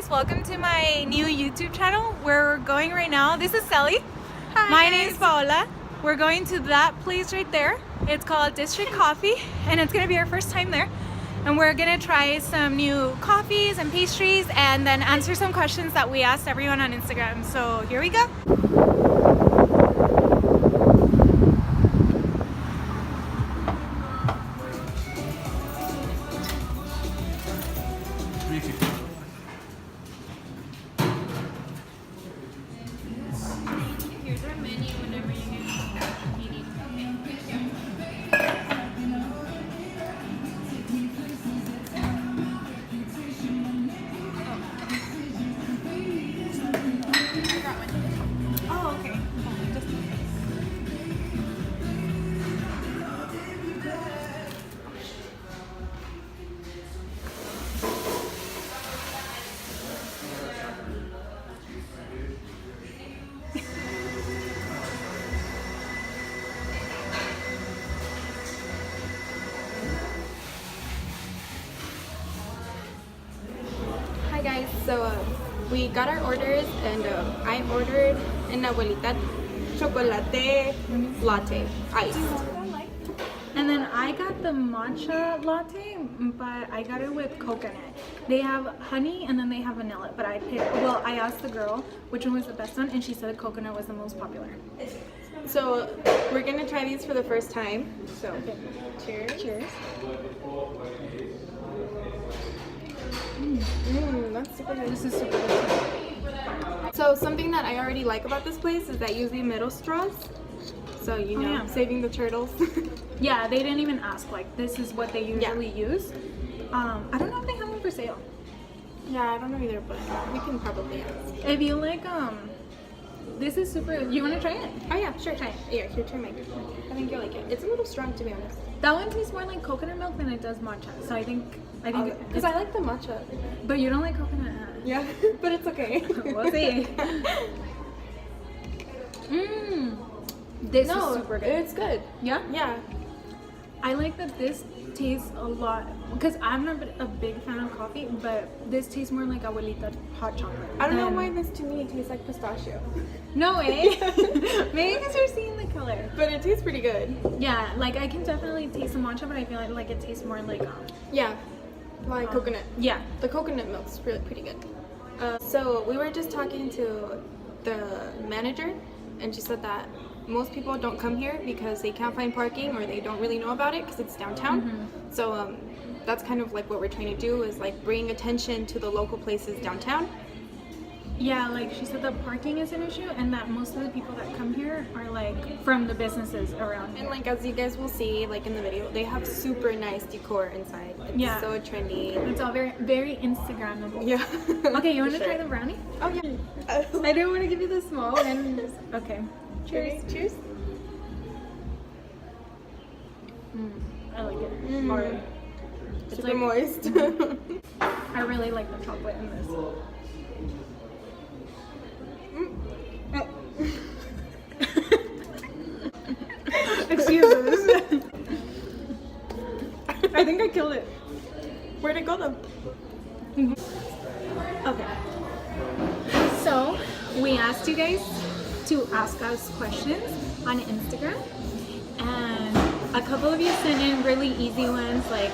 guys, welcome to my new YouTube channel where we're going right now. This is Sally. Hi. My name is Paola. We're going to that place right there. It's called District Coffee and it's gonna be our first time there. And we're gonna try some new coffees and pastries and then answer some questions that we asked everyone on Instagram. So here we go. Here's our menu whenever you need Oh, okay. Hi guys, so we got our orders and I ordered an abuelita chocolate latte iced. And then I got the matcha latte, but I got it with coconut. They have honey and then they have vanilla, but I asked the girl which one was the best one and she said coconut was the most popular. So we're gonna try these for the first time. So cheers. Cheers. That's super good. This is super good. So something that I already like about this place is that use the middle straws. So you know, yeah. saving the turtles. Yeah, they didn't even ask, like this is what they usually use. I don't know if they have them for sale. Yeah, I don't know either, but we can probably ask. If you like, this is super, you want to try it? Oh yeah, sure, try it. Here, try mine. I think you'll like it. It's a little strong to be honest. That one tastes more like coconut milk than it does matcha. So I think Because I like the matcha. But you don't like coconut. Yeah, but it's okay. We'll see. This is super good. It's good. Yeah? Yeah. I like that this tastes a lot, because I'm not a big fan of coffee, but this tastes more like abuelita hot chocolate. I don't know why this to me tastes like pistachio. No way. Maybe because you're seeing the color. But it tastes pretty good. Yeah, like I can definitely taste the matcha, but I feel like it tastes more like Yeah, like coconut. yeah. The coconut milk's really pretty good. So we were just talking to the manager, and she said that most people don't come here because they can't find parking or they don't really know about it because it's downtown. So that's kind of like what we're trying to do, is like bring attention to the local places downtown. Yeah, like she said, the parking is an issue, and that most of the people that come here are like from the businesses around here. And like as you guys will see, like in the video, they have super nice decor inside. It's so trendy. It's all very, very Instagrammable. Yeah. Okay, you want to Sure. try the brownie? Oh yeah. I didn't want to give you the small and okay. Cheers. Cheers. I like it. Hard. It's Super like moist. I really like the chocolate in this. Excuses. I think I killed it. Where'd it go though? Okay. So we asked you guys to ask us questions on Instagram, and a couple of you sent in really easy ones like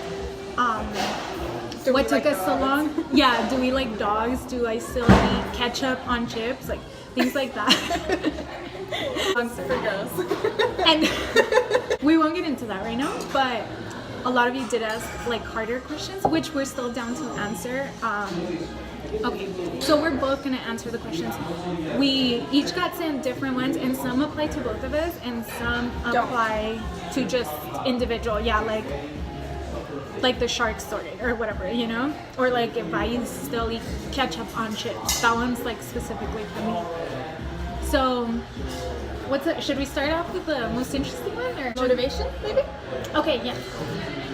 what took us so long? Yeah, do we like dogs? Do I still eat ketchup on chips? Like things like that. Super gross. And we won't get into that right now, but a lot of you did ask like harder questions, which we're still down to answer. Okay, so we're both gonna answer the questions. We each got sent different ones, and some apply to both of us, and some apply to just individual. Yeah, like the shark story or whatever, you know, or like if I still eat ketchup on chips. That one's like specifically for me. So, should we start off with the most interesting one or Motivation, maybe? Okay, yeah.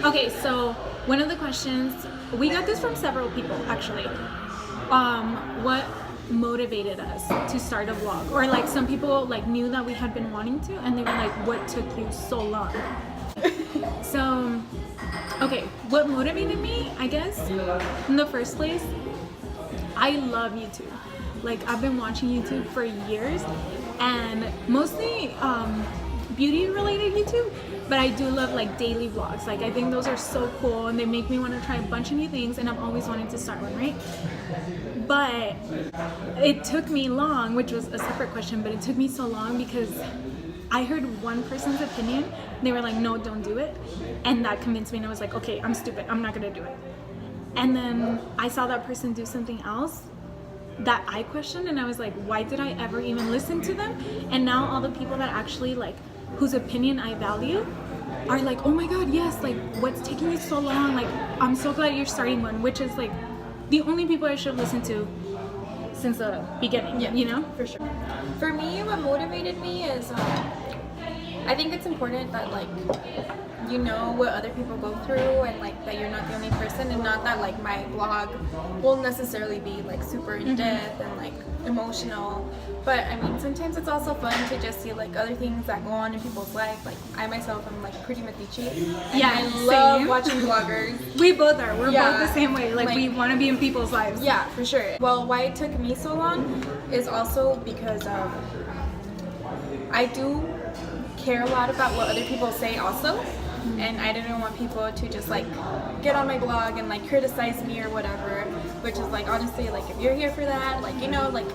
Okay, so one of the questions, we got this from several people actually. What motivated us to start a vlog? Or like some people like knew that we had been wanting to, and they were like, what took you so long? So, okay, what motivated me, I guess, in the first place, I love YouTube. Like, I've been watching YouTube for years, and mostly beauty related YouTube, but I do love like daily vlogs. Like, I think those are so cool, and they make me want to try a bunch of new things, and I've always wanted to start one, right? But it took me long, which was a separate question, but it took me so long because I heard one person's opinion. They were like, no, don't do it. And that convinced me, and I was like, okay, I'm stupid. I'm not gonna do it. And then I saw that person do something else that I questioned, and I was like, why did I ever even listen to them? And now all the people that actually like, whose opinion I value, are like, oh my god, yes, like, what's taking you so long? Like, I'm so glad you're starting one, which is like the only people I should have listened to since the beginning. Yeah, you know? for sure. For me, what motivated me is I think it's important that like you know what other people go through, and like that you're not the only person, and not that like my blog will necessarily be like super in depth and like emotional, but I mean sometimes it's also fun to just see like other things that go on in people's life. Like I myself am like pretty metiche, and Yeah, I love same. watching vloggers. We both are. We're Yeah. both the same way. Like we want to be in people's lives. Yeah, for sure. Well, why it took me so long is also because I do care a lot about what other people say also. And I didn't want people to just like get on my blog and like criticize me or whatever, which is like honestly like if you're here for that, like, you know, like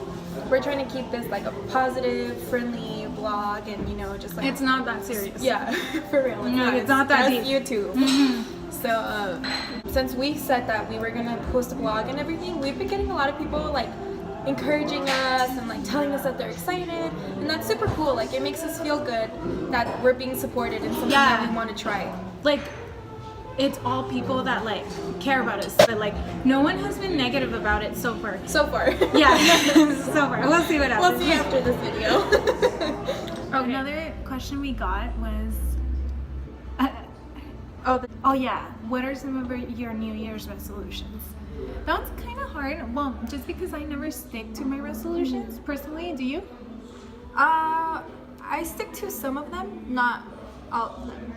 we're trying to keep this like a positive, friendly blog, and you know, just like It's not that serious. yeah, for real. No, it's not that That's deep. YouTube. So since we said that we were gonna post a blog and everything, we've been getting a lot of people like encouraging us and like telling us that they're excited, and that's super cool. Like it makes us feel good that we're being supported in something that Yeah. we want to try. Like, it's all people that like care about us, but like no one has been negative about it so far. So far. Yeah, so far. We'll see what happens. We'll see after this video. Okay. Another question we got was, oh yeah, what are some of your New Year's resolutions? That one's kind of hard. Well, just because I never stick to my resolutions personally. Do you? I stick to some of them, not all of them.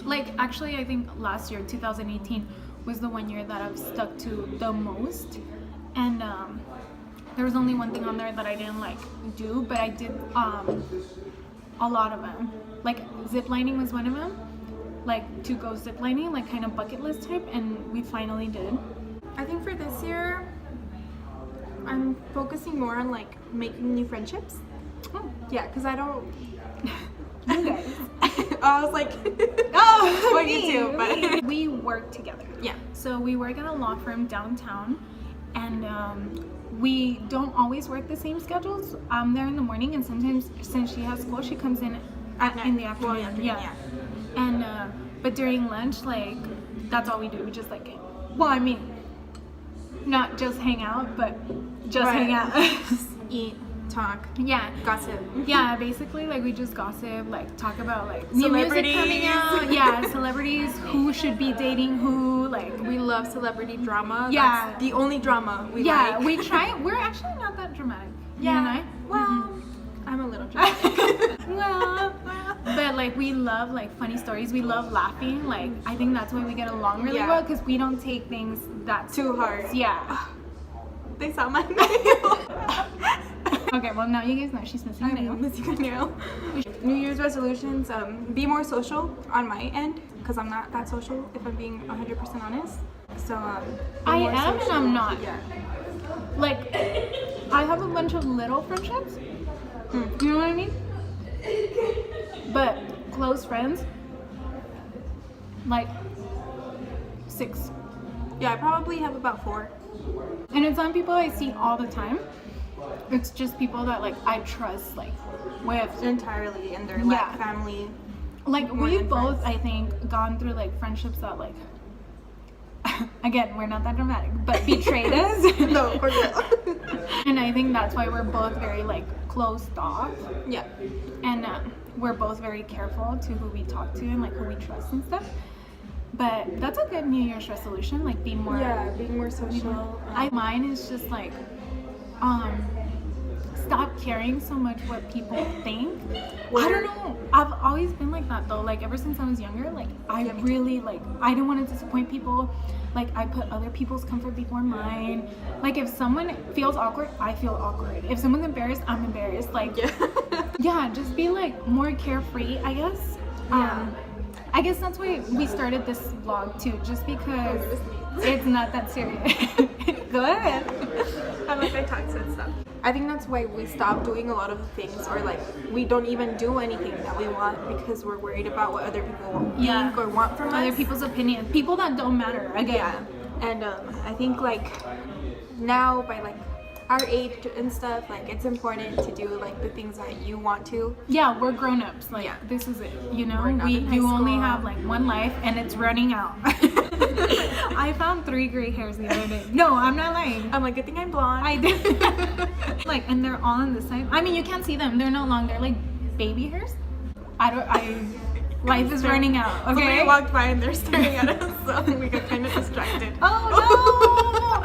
Like, actually, I think last year, 2018, was the one year that I've stuck to the most. And there was only one thing on there that I didn't like do, but I did a lot of them. Like, ziplining was one of them. Like, to go ziplining, like kind of bucket list type, and we finally did. I think for this year, I'm focusing more on like making new friendships. Oh, Yeah, because I don't. you guys. I was like, Oh, well, you too, but we work together. yeah. So we work at a law firm downtown, and we don't always work the same schedules. I'm there in the morning, and sometimes since she has school, she comes in in the afternoon. Yeah. And but during lunch, like that's all we do. We just like, well, I mean, not just hang out, but just Right. hang out. Eat, talk, Yeah. gossip. Yeah, basically, like we just gossip, like talk about like new music Celebrities. coming out. Yeah, celebrities, who should be dating who, like We love celebrity drama. Yeah. That's the only drama we yeah, like. we try. We're actually not that dramatic. You and I? Well, I'm a little dramatic. Well, but like we love like funny stories. We love laughing. Like I think that's why we get along really Yeah. well, because we don't take things that Too hard. Yeah. They saw my nail. Okay, well now you guys know she's missing a nail. I'm missing a nail. New Year's resolutions, be more social on my end, because I'm not that social, if I'm being 100% honest. So, be I more am and social. I'm not. Yeah. Like I have a bunch of little friendships. You know what I mean? But close friends, like 6. Yeah, I probably have about 4. And it's not people I see all the time. It's just people that like I trust, like with Entirely, and they're Yeah. like family. like More we've than both friends. I think gone through like friendships that like again, we're not that dramatic, but betrayed us. No, for real. And I think that's why we're both very like closed off, Yeah. and we're both very careful to who we talk to and like who we trust and stuff. But that's a good New Year's resolution, like be more Yeah, being more social. mine is just like stop caring so much what people think. I Word. don't know. I've always been like that though. Like ever since I was younger, like I Yeah, me too. really like I don't want to disappoint people. Like I put other people's comfort before mine. Like if someone feels awkward, I feel awkward. If someone's embarrassed, I'm embarrassed. Like Yeah. yeah, just be like more carefree, I guess. Yeah. I guess that's why we started this vlog too, just because it's not that serious. Go ahead. I like I talk to and stuff. I think that's why we stopped doing a lot of things, or like we don't even do anything that we want because we're worried about what other people Yeah. think or want from Other us. people's opinions, people that don't matter. Again. Yeah, and I think like now by like our age and stuff, like it's important to do like the things that you want to. Yeah, we're grown-ups. Like Yeah. this is it. You know, We're not in high you only school. have like one life and it's running out. I found 3 gray hairs the other day. No, I'm not lying. I'm like, good thing I'm blonde. I did. Like, and they're all on the side. I mean, you can't see them. They're no longer like baby hairs. Life is running out. Somebody Okay. walked by and they're staring at us, so we got kind of distracted. Oh no!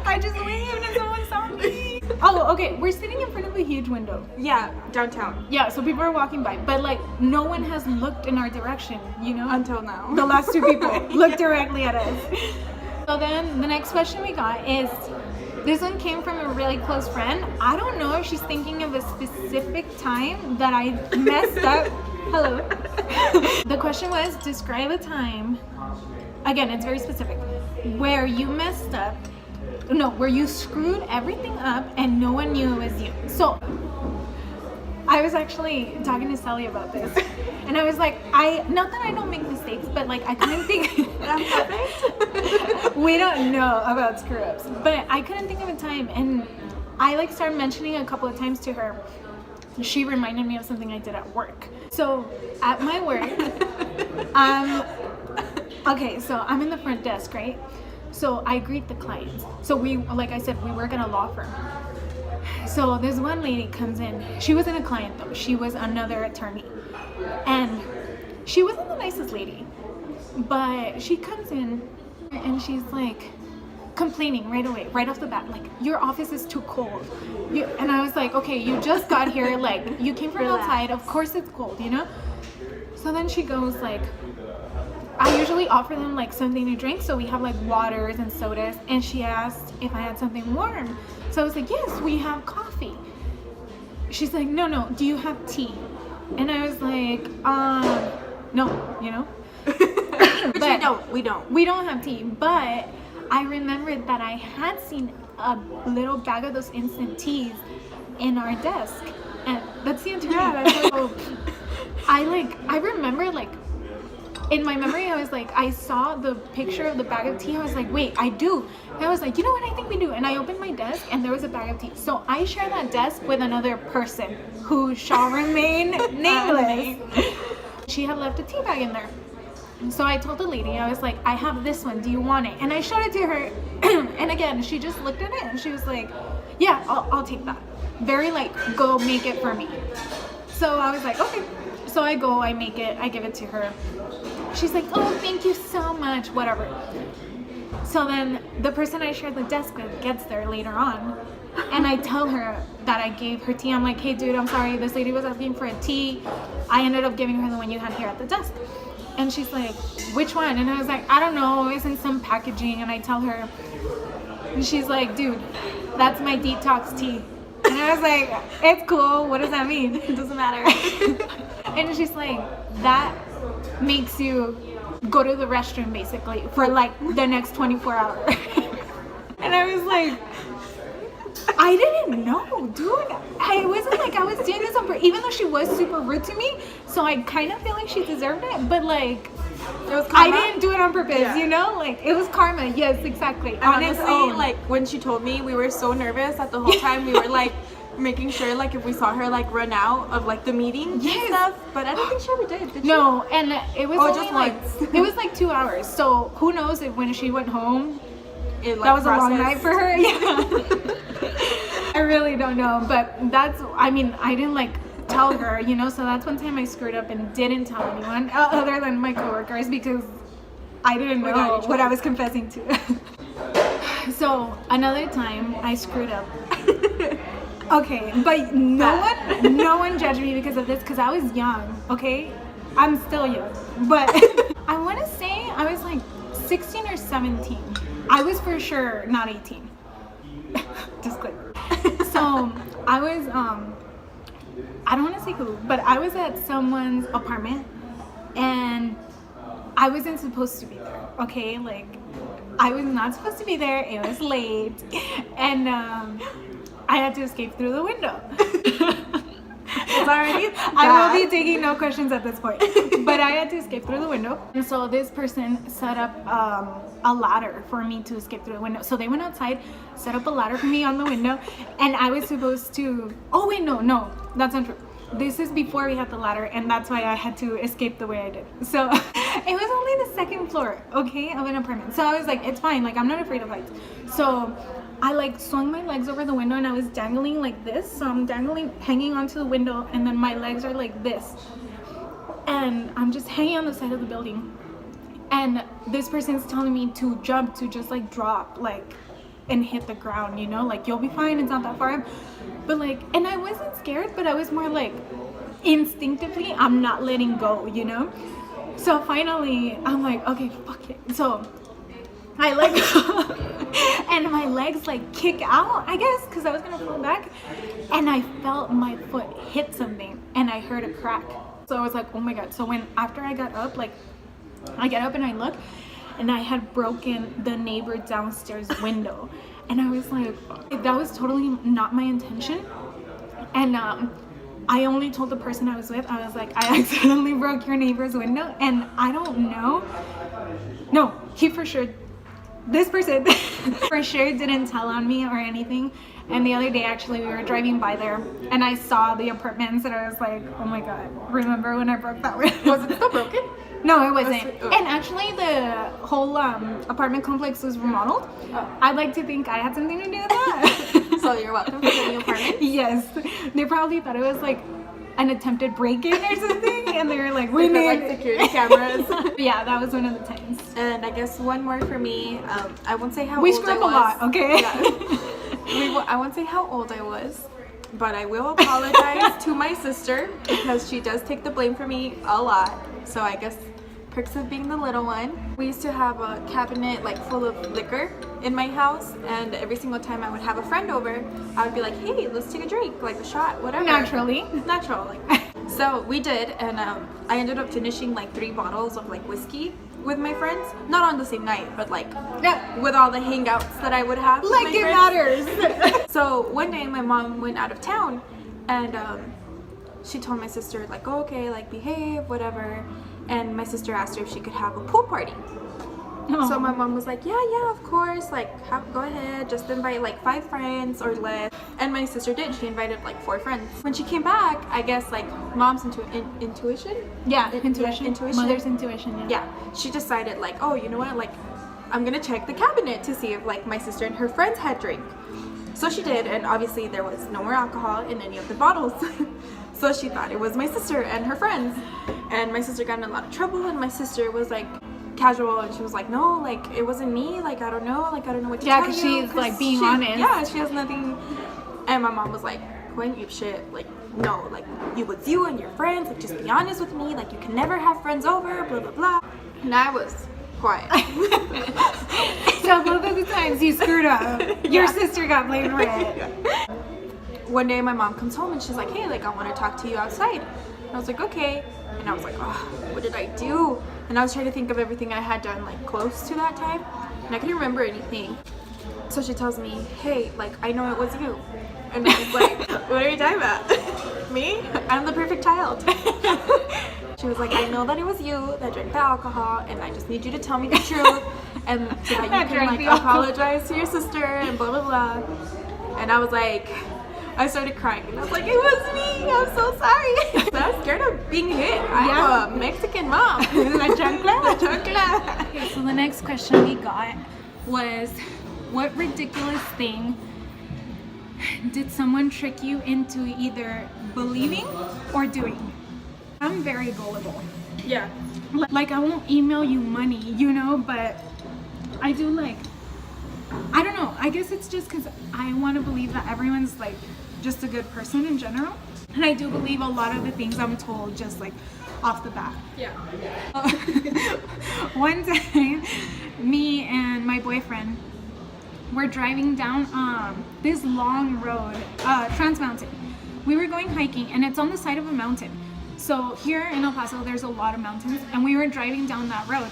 I just waved and someone saw me. Oh, okay. We're sitting in front of a huge window. Yeah, downtown. Yeah, so people are walking by, but like no one has looked in our direction, you know? Until now. The last 2 people looked directly at us. So then the next question we got is, this one came from a really close friend. I don't know if she's thinking of a specific time that I messed up. Hello. The question was, describe a time, again, it's very specific, where you messed up, no, where you screwed everything up and no one knew it was you. So I was actually talking to Sally about this, and I was like, not that I don't make mistakes, but like I couldn't think. I'm perfect. We don't know about screw ups, but I couldn't think of a time, and I like started mentioning a couple of times to her. She reminded me of something I did at work. So at my work, okay, so I'm in the front desk, right? So I greet the clients. So we, like I said, we work at a law firm. So this one lady comes in. She wasn't a client though. She was another attorney. And she wasn't the nicest lady. But she comes in and she's like complaining right away, right off the bat, like, your office is too cold. And I was like, okay, you just got here, like, you came from Relax. outside, of course it's cold, you know? So then she goes like, I usually offer them like something to drink, so we have like waters and sodas, and she asked if I had something warm. So I was like, yes, we have coffee. She's like, no, do you have tea? And I was like, no, you know? But we don't. We don't have tea, but I remembered that I had seen a little bag of those instant teas in our desk, and that's the attorney. Yeah, that's So I remember, like, in my memory, I was like, I saw the picture of the bag of tea. I was like, wait, I do. And I was like, you know what, I think we do. And I opened my desk and there was a bag of tea. So I share that desk with another person who shall remain nameless. She had left a tea bag in there. So I told the lady, I was like, I have this one, do you want it? And I showed it to her, and again, she just looked at it and she was like, yeah, I'll take that. Very like, go make it for me. So I was like, okay. So I go, I make it, I give it to her. She's like, oh, thank you so much, whatever. So then the person I shared the desk with gets there later on, and I tell her that I gave her tea. I'm like, hey dude, I'm sorry, this lady was asking for a tea. I ended up giving her the one you had here at the desk. And she's like, which one? And I was like, I don't know, it's in some packaging. And I tell her, and she's like, dude, that's my detox tea. And I was like, it's cool, what does that mean? It doesn't matter. And she's like, that makes you go to the restroom basically for like the next 24 hours. And I was like, I didn't know, dude. I wasn't like I was doing this on purpose, even though she was super rude to me. So I kind of feel like she deserved it, but like, It was I karma. didn't do it on purpose, Yeah. you know? Like, it was karma. Yes, exactly. And On its honestly, own. like when she told me, we were so nervous that the whole time we were like making sure like if we saw her like run out of like the meeting Yes. and stuff. But I don't think she ever did No, and it was Oh, only just like once. it was like 2 hours. So who knows if when she went home, she? It, like, that was a long processed. night for her. Yeah. I really don't know, but I mean, I didn't like tell her, you know, so that's one time I screwed up and didn't tell anyone other than my coworkers because I didn't We got know each what I other. was confessing to. So another time I screwed up. Okay, but no one judged me because of this because I was young, okay? I'm still young. But I want to say I was like 16 or 17. I was for sure not 18. Just click. So I was, I don't want to say who, but I was at someone's apartment and I wasn't supposed to be there, okay? Like, I was not supposed to be there. It was late. And I had to escape through the window. It's already I will be taking no questions at this point. But I had to escape through the window. And so this person set up a ladder for me to escape through the window. So they went outside, set up a ladder for me on the window, and I was supposed to... Oh, wait, no, that's not true. This is before we had the ladder, and that's why I had to escape the way I did. So it was only the second floor, okay, of an apartment. So I was like, it's fine, like, I'm not afraid of heights. So I like swung my legs over the window and I was dangling like this. So I'm dangling, hanging onto the window, and then my legs are like this. And I'm just hanging on the side of the building. And this person's telling me to jump, to just like drop, like, and hit the ground, you know, like, you'll be fine, it's not that far. But like, and I wasn't scared, but I was more like, instinctively, I'm not letting go, you know. So finally, I'm like, okay, fuck it. So I let go, and my legs like kick out, I guess, because I was gonna fall back, and I felt my foot hit something, and I heard a crack. So I was like, oh my god. So after I got up, like, I get up and I look, and I had broken the neighbor downstairs window, and I was like, that was totally not my intention. And I only told the person I was with, I was like, I accidentally broke your neighbor's window, and I don't know. No, he for sure, this person for sure didn't tell on me or anything. And the other day, actually, we were driving by there, and I saw the apartments, and I was like, oh my god, remember when I broke that window? Was it still broken? No, it wasn't. And actually, the whole apartment complex was remodeled. Oh. I'd like to think I had something to do with that. So you're welcome for the new apartment. Yes. They probably thought it was like an attempted break-in or something, and they were like, we need like security cameras. Yeah, that was one of the times. And I guess one more for me. I won't say how We old I screw up was. a lot, okay? Yeah. I won't say how old I was, but I will apologize to my sister because she does take the blame for me a lot. So I guess perks of being the little one. We used to have a cabinet like full of liquor in my house, and every single time I would have a friend over, I would be like, hey, let's take a drink, like a shot, whatever. Naturally. Natural. Like. So we did, and I ended up finishing like 3 bottles of like whiskey with my friends. Not on the same night, but like with all the hangouts that I would have. Like with it my matters. So one day my mom went out of town, and she told my sister like, oh, okay, like behave, whatever. And my sister asked her if she could have a pool party. Oh. So my mom was like, yeah, of course, like go ahead, just invite like 5 friends or less. And my sister did. She invited like 4 friends. When she came back, I guess like mom's intuition. Yeah, intuition. Intuition. Mother's intuition. Yeah. Yeah, she decided like, oh, you know what, like I'm gonna check the cabinet to see if like my sister and her friends had drink. So she did, and obviously there was no more alcohol in any of the bottles. So she thought it was my sister and her friends, and my sister got in a lot of trouble, and my sister was like casual, and she was like, no, like it wasn't me, like I don't know what to tell you. Yeah, because she's like being honest. Yeah, she has nothing. And my mom was like, going you shit, like no, like it was you and your friends, like just be honest with me, like you can never have friends over, blah blah blah. And I was quiet. So both of the times you screwed up, your sister got blamed for it. One day my mom comes home and she's like, hey, like I want to talk to you outside. And I was like, okay. And I was like, oh, what did I do? And I was trying to think of everything I had done like close to that time, and I couldn't remember anything. So she tells me, hey, like I know it was you. And I was like, what are you talking about? Me? I'm the perfect child. She was like, I know that it was you that drank the alcohol, and I just need you to tell me the truth, and so that you can like apologize to your sister and blah blah blah. And I was like, I started crying, and I was like, it was me, I'm so sorry. So I was scared of being hit. I'm a Mexican mom. La chancla. La chancla. Okay, so the next question we got was, what ridiculous thing did someone trick you into either believing or doing? I'm very gullible. Yeah. Like I won't email you money, you know, but I do like, I don't know, I guess it's just because I want to believe that everyone's like just a good person in general. And I do believe a lot of the things I'm told just like off the bat. Yeah. One time, me and my boyfriend were driving down this long road, Trans Mountain. We were going hiking, and it's on the side of a mountain. So here in El Paso, there's a lot of mountains, and we were driving down that road.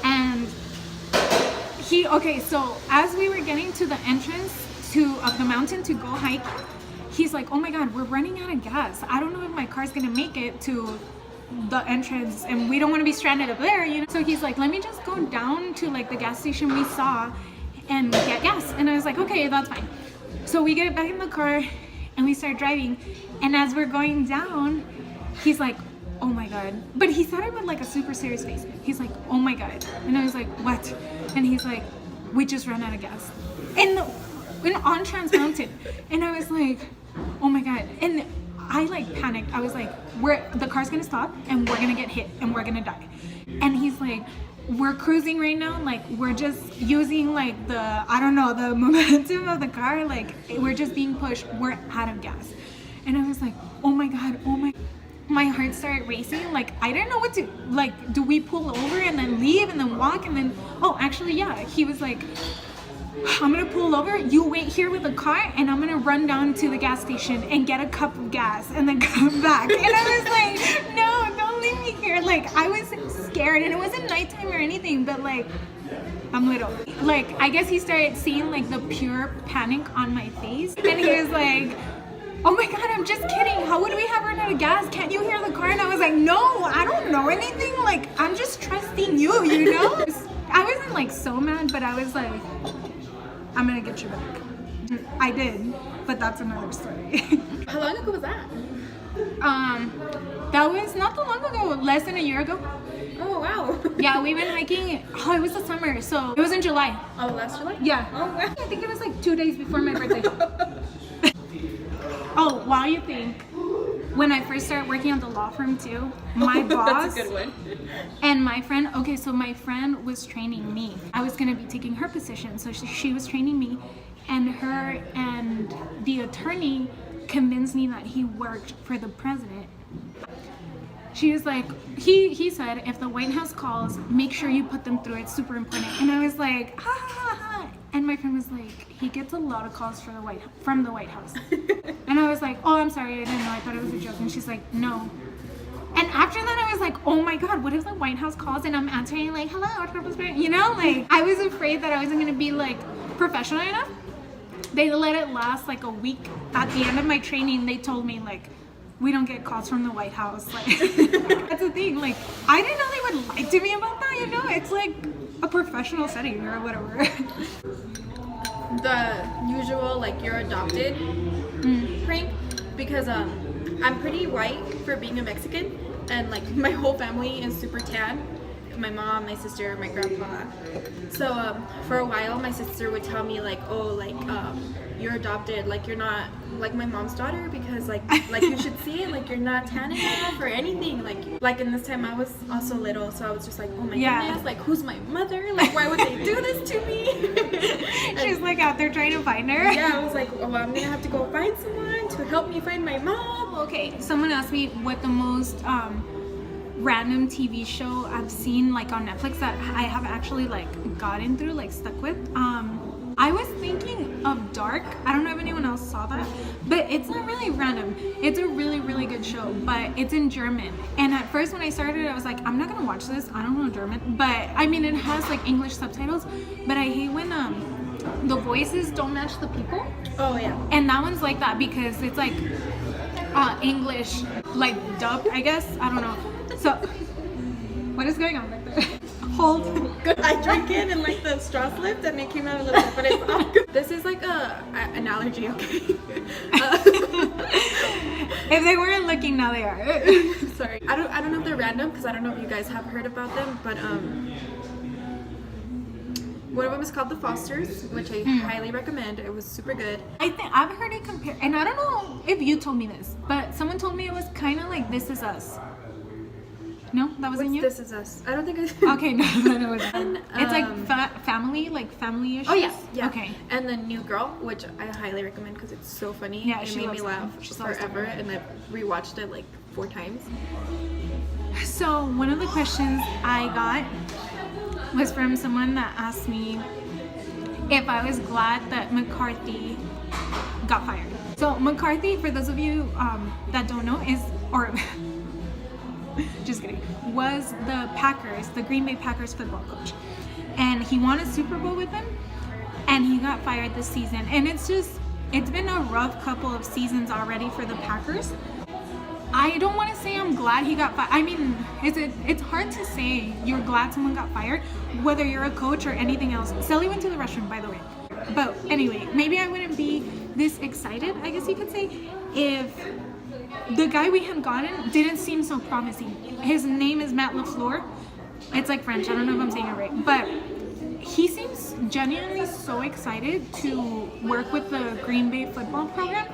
And so as we were getting to the entrance of the mountain to go hiking, he's like, oh my God, we're running out of gas. I don't know if my car's gonna make it to the entrance, and we don't want to be stranded up there, you know? So he's like, let me just go down to like the gas station we saw and get gas. And I was like, okay, that's fine. So we get back in the car and we start driving, and as we're going down, he's like, oh my God. But he said it with like a super serious face. He's like, oh my God. And I was like, what? And he's like, we just ran out of gas. And on Trans Mountain. And I was like, oh my God. And I like panicked. I was like, the car's gonna stop and we're gonna get hit and we're gonna die. And he's like, we're cruising right now, like we're just using like the momentum of the car, like we're just being pushed, we're out of gas. And I was like, oh my God, my heart started racing. Like I didn't know what to, like, do we pull over and then leave and then walk and then, oh actually yeah, he was like, I'm gonna pull over, you wait here with the car, and I'm gonna run down to the gas station and get a cup of gas and then come back. And I was like, no, don't leave me here. Like I was scared, and it wasn't nighttime or anything, but like I'm little. Like I guess he started seeing like the pure panic on my face, and he was like, oh my God, I'm just kidding. How would we have run out of gas? Can't you hear the car? And I was like, no, I don't know anything. Like I'm just trusting you, you know? I wasn't like so mad, but I was like, I'm gonna get you back. I did, but that's another story. How long ago was that? That was not that long ago, less than a year ago. Oh wow. Yeah, we went hiking. Oh, it was the summer, so it was in July. Oh, last July? Yeah. Oh wow. I think it was like 2 days before my birthday. Oh, while you think, when I first started working at the law firm too, my boss That's a good one. and my friend, okay, so my friend was training me. I was gonna be taking her position, so she was training me, and her and the attorney convinced me that he worked for the president. She was like, he said, if the White House calls, make sure you put them through, it's super important. And I was like, ha ha ha. And my friend was like, he gets a lot of calls from the White House. And I was like, oh, I'm sorry, I didn't know, I thought it was a joke. And she's like, no. And after that, I was like, oh my God, what if the White House calls and I'm answering like, hello, you know, like I was afraid that I wasn't gonna be like professional enough. They let it last like a week. At the end of my training, they told me like, we don't get calls from the White House. Like that's the thing. Like I didn't know they would lie to me about that. You know, it's like a professional setting or whatever. The usual like you're adopted prank, because I'm pretty white for being a Mexican, and like my whole family is super tan. My mom, my sister, my grandpa. So for a while, my sister would tell me like, oh, like you're adopted, like you're not like my mom's daughter, because like you should see it, like you're not tan enough or anything. Like in this time I was also little, so I was just like, oh my goodness, like who's my mother? Like why would they do this to me? She's like out there trying to find her. Yeah, I was like, oh, I'm gonna have to go find someone to help me find my mom. Okay, someone asked me what the most random TV show I've seen like on Netflix that I have actually like gotten through, like stuck with. I was thinking of Dark. I don't know if anyone else saw that, but it's not really random. It's a really, really good show, but it's in German. And at first when I started, I was like, I'm not gonna watch this. I don't know German, but I mean, it has like English subtitles, but I hate when the voices don't match the people. Oh yeah. And that one's like that because it's like English, like dubbed, I guess. I don't know. So, what is going on back there? Hold. I drank it and like the straw slipped and it came out a little bit, but it's all good. This is like an allergy, okay? If they weren't looking, now they are. Sorry. I don't know if they're random, because I don't know if you guys have heard about them, but one of them is called The Fosters, which I highly recommend. It was super good. I think I've heard it compared, and I don't know if you told me this, but someone told me it was kind of like This Is Us. No, that wasn't you. This Is Us. I don't think I. Okay, no. It's like family-ish. Oh yes, yeah. Okay. And then New Girl, which I highly recommend because it's so funny. Yeah, it she made loves me laugh them. She's always forever, talking and I've rewatched it like 4 times. So one of the questions I got was from someone that asked me if I was glad that McCarthy got fired. So McCarthy, for those of you that don't know, just kidding, was the Green Bay Packers football coach. And he won a Super Bowl with them, and he got fired this season. And it's been a rough couple of seasons already for the Packers. I don't want to say I'm glad he got fired. I mean, it's hard to say you're glad someone got fired, whether you're a coach or anything else. Sally went to the restroom, by the way. But anyway, maybe I wouldn't be this excited, I guess you could say, if the guy we had gotten didn't seem so promising. His name is Matt LaFleur. It's like French. I don't know if I'm saying it right. But he seems genuinely so excited to work with the Green Bay football program.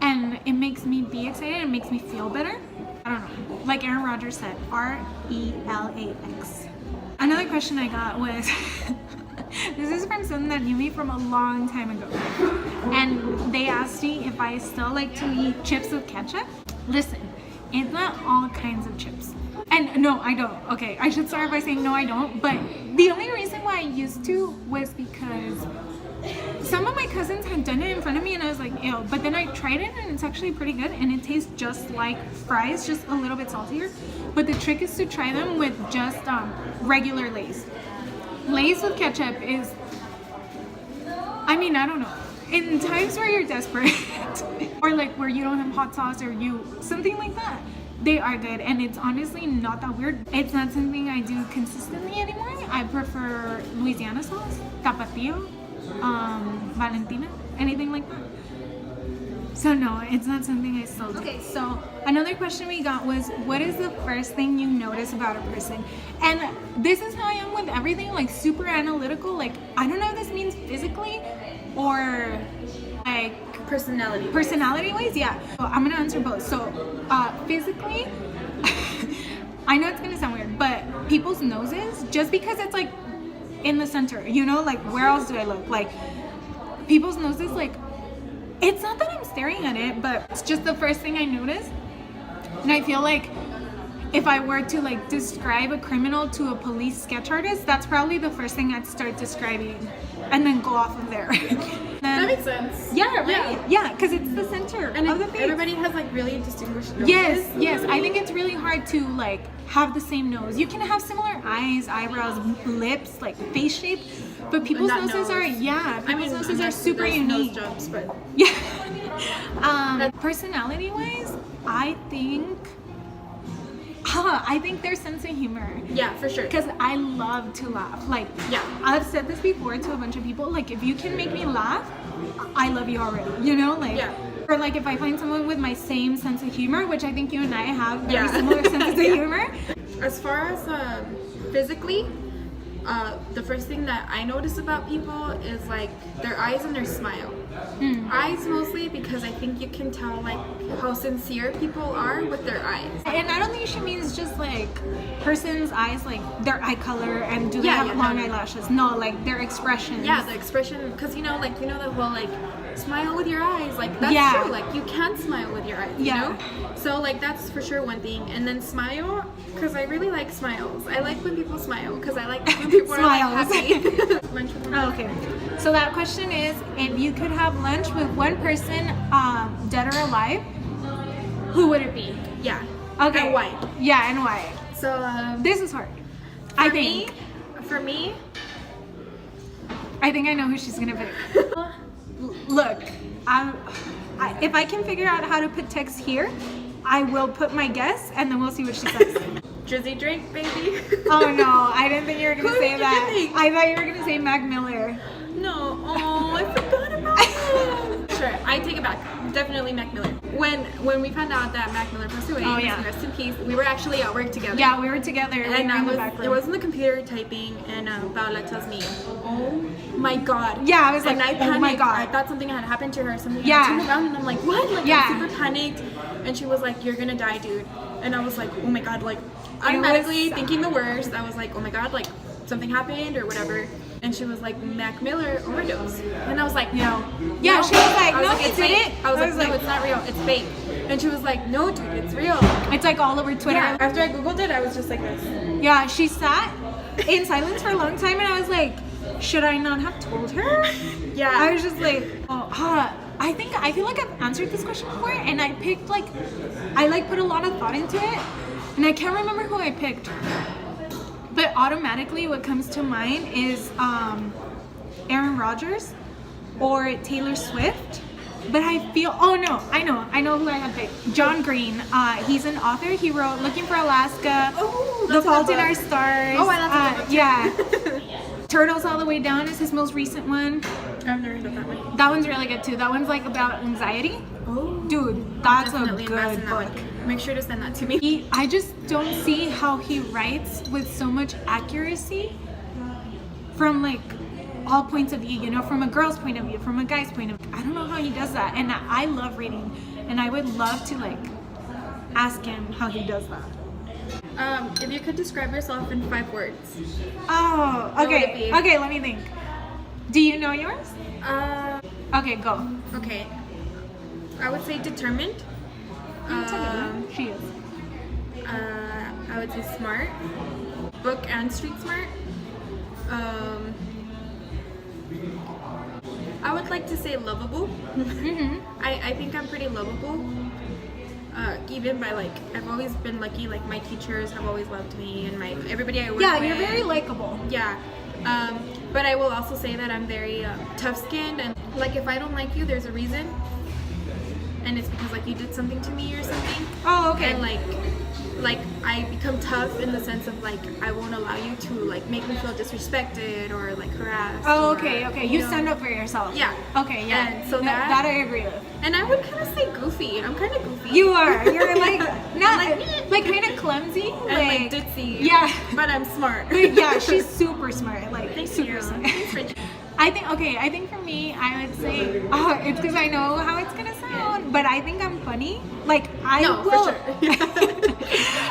And it makes me be excited. It makes me feel better. I don't know. Like Aaron Rodgers said, RELAX. Another question I got was, this is from someone that knew me from a long time ago. And they asked me if I still like to eat chips with ketchup. Listen, it's not all kinds of chips. And no, I don't. Okay, I should start by saying no, I don't. But the only reason why I used to was because some of my cousins had done it in front of me and I was like, ew. But then I tried it and it's actually pretty good and it tastes just like fries, just a little bit saltier. But the trick is to try them with just regular Lay's. Lay's with ketchup is, I mean, I don't know. In times where you're desperate or like where you don't have hot sauce or something like that, they are good and it's honestly not that weird. It's not something I do consistently anymore. I prefer Louisiana sauce, Tapatio, Valentina, anything like that. So no, it's not something I still do. Okay, so another question we got was, what is the first thing you notice about a person? And this is how I am with everything, like super analytical. Like, I don't know if this means physically or like personality wise. Yeah, so I'm gonna answer both. So physically, I know it's gonna sound weird, but people's noses, just because it's like in the center, you know, like where else do I look? Like people's noses, like, it's not that I'm staring at it, but it's just the first thing I notice. And I feel like if I were to like describe a criminal to a police sketch artist, that's probably the first thing I'd start describing and then go off of there. That makes sense. Yeah, right? Yeah, because it's the center of the face. Everybody has like really distinguished noses. Yes. I think it's really hard to like have the same nose. You can have similar eyes, eyebrows, lips, like face shape, but people's noses are super unique. Nose jobs, but yeah. Personality-wise, I think their sense of humor. Yeah, for sure. Because I love to laugh. Like, yeah, I've said this before to a bunch of people. Like, if you can make me laugh, I love you already. You know, like. Yeah. Or like if I find someone with my same sense of humor, which I think you and I have very similar senses of humor. As far as physically, the first thing that I notice about people is like their eyes and their smile. Eyes mostly, because I think you can tell like how sincere people are with their eyes. And I don't think she means just like person's eyes, like their eye color and do they have long eyelashes. No, like their expressions. Yeah, the expression, because you know the whole like smile with your eyes, like that's true. Like you can smile with your eyes, you know? So like that's for sure one thing. And then smile, because I really like smiles. I like when people smile, because I like when people are like, happy. Okay, so that question is, if you could have lunch with one person, dead or alive, who would it be? Yeah. Okay. And why? Yeah, and why? So this is hard. For me, I think I know who she's gonna pick. Look, if I can figure out how to put text here, I will put my guess, and then we'll see what she says. Drizzy Drake, baby. Oh no, I didn't think you were gonna say that. I thought you were gonna say Mac Miller. No, I forgot about him. Sure, I take it back. Definitely Mac Miller. When we found out that Mac Miller passed away, rest in peace, we were actually at work together. Yeah, we were together. And it was in the computer typing, and Paola tells me, "Oh my God!" Yeah, I was like, and I panicked. "Oh my God!" I thought something had happened to her. Something. I turned around and I'm like, "What?" Like I'm super panicked, and she was like, "You're gonna die, dude." And I was like, "Oh my God!" Like automatically thinking the worst. I was like, "Oh my God!" Like something happened or whatever. And she was like, Mac Miller overdose. And I was like, Yeah, no. she was like, I was no, like, it's did fake. it? I was like, no, it's not real. It's fake. And she was like, no, dude, it's real. It's like all over Twitter. Yeah. After I googled it, I was just like this. Yeah, she sat in silence for a long time, and I was like, should I not have told her? Yeah. I was just like, I feel like I've answered this question before, and I picked like, I like put a lot of thought into it, and I can't remember who I picked, but automatically what comes to mind is Aaron Rodgers or Taylor Swift. But I feel, oh no, I know who I had picked. John Green. He's an author. He wrote Looking for Alaska, Oh, The that's a Fault good in Our book. Stars. Oh, that's a good book, too. Yeah. Turtles All the Way Down is his most recent one. I've never heard of that one. That one's really good too. That one's like about anxiety. Oh. Dude, that's a Definitely invest good in that book. one. Make sure to send that to me. I just don't see how he writes with so much accuracy from like all points of view, you know, from a girl's point of view, from a guy's point of view. I don't know how he does that, and I love reading, and I would love to like ask him how he does that. If you could describe yourself in 5 words. Oh, What would it okay, be? okay, let me think. Do you know yours? Okay, go. Okay. I would say determined. She is. I would say smart. Book and street smart. I would like to say lovable. I think I'm pretty lovable. Even by like, I've always been lucky. Like my teachers have always loved me, and my everybody I work Yeah, with. you're very likable. Yeah. But I will also say that I'm very tough-skinned, and like if I don't like you, there's a reason, and it's because like you did something to me or something. Oh, okay. And like I become tough in the sense of like I won't allow you to like make me feel disrespected or like harassed. Oh, or, okay, okay. You know. stand up for yourself. Yeah. Okay, yeah. And so that that- I agree with. And I would kind of say goofy. I'm kind of goofy. You are. You're like not Like- like kind of clumsy, and like ditzy. Yeah. But I'm smart. But yeah, she's super smart. Like Thank super you. smart. Thanks, Rachel. I think for me, I would say it's because I know how it's gonna sound, but I think I'm funny. Like I No, will. for sure.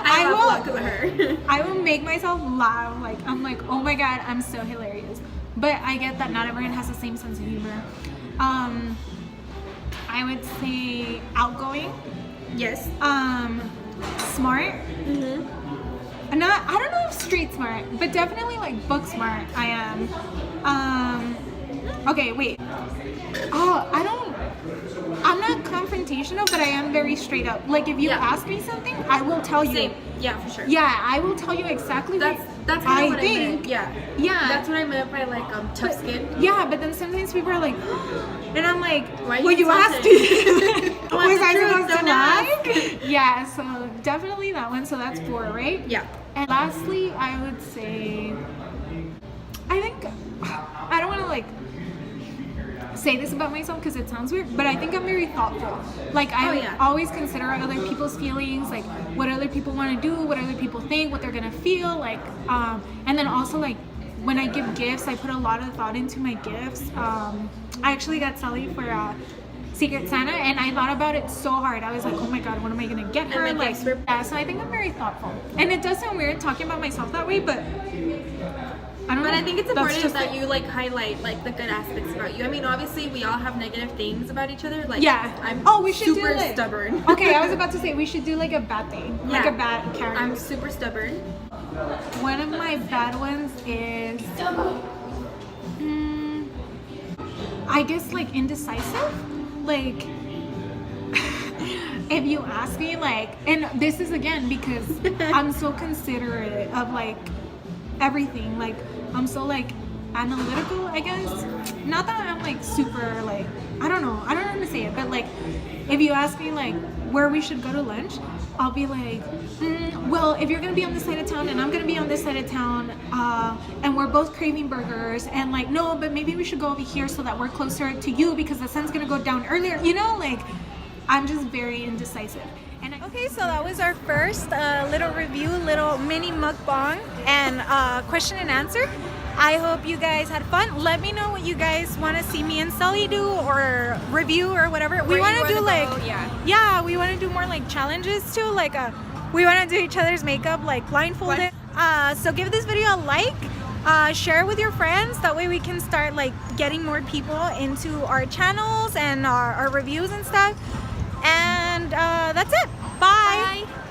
I laugh a lot will. 'cause of her. I will make myself laugh. Like I'm like, oh my god, I'm so hilarious. But I get that not everyone has the same sense of humor. I would say outgoing, Yes. smart. Mm-hmm. I don't know if street smart, but definitely like book smart. I am. Okay, wait. I'm not confrontational, but I am very straight up. Like if you Yeah. ask me something, I will tell you. Same. Yeah, for sure. Yeah, I will tell you exactly That's what kind I of what I think. meant. Yeah. Yeah. That's what I meant by like tough skin. Yeah, but then sometimes people are like, and I'm like, Why well, you asked insulted? me. What's Was the I truth? supposed to Don't lie? Yeah, so definitely that one. So that's 4, right? Yeah. And lastly, I would say, I think, I don't want to like say this about myself because it sounds weird, but I think I'm very thoughtful. Like I yeah. always consider other people's feelings, like what other people want to do, what other people think, what they're gonna feel, like, and then also like when I give gifts, I put a lot of thought into my gifts. I actually got Sally for Secret Santa, and I thought about it so hard. I was like, oh my god, what am I gonna get her? And the gifts were- yeah, so I think I'm very thoughtful, and it does sound weird talking about myself that way, but I don't know. But I think it's That's important just that you like highlight like the good aspects about you. I mean, obviously we all have negative things about each other. Like Yeah. I'm We should super do like, stubborn. Okay, I was about to say we should do like a bad thing, like Yeah. a bad character. I'm super stubborn. One of my bad ones is, I guess like indecisive. Like, if you ask me, like, and this is again because I'm so considerate of like everything. Like, I'm so like analytical, I guess. Not that I'm like super like, I don't know how to say it, but like, if you ask me like where we should go to lunch, I'll be like, well, if you're gonna be on this side of town and I'm gonna be on this side of town, and we're both craving burgers, and like, no, but maybe we should go over here so that we're closer to you because the sun's gonna go down earlier. You know, like, I'm just very indecisive. And okay, so that was our first little review, little mini mukbang and question and answer. I hope you guys had fun. Let me know what you guys want to see me and Sully do or review or whatever. We Where want you to do wanna like, go, yeah, we want to do more like challenges too. Like we want to do each other's makeup like blindfolded. So give this video a like, share it with your friends. That way we can start like getting more people into our channels and our reviews and stuff. And that's it. Bye. Bye.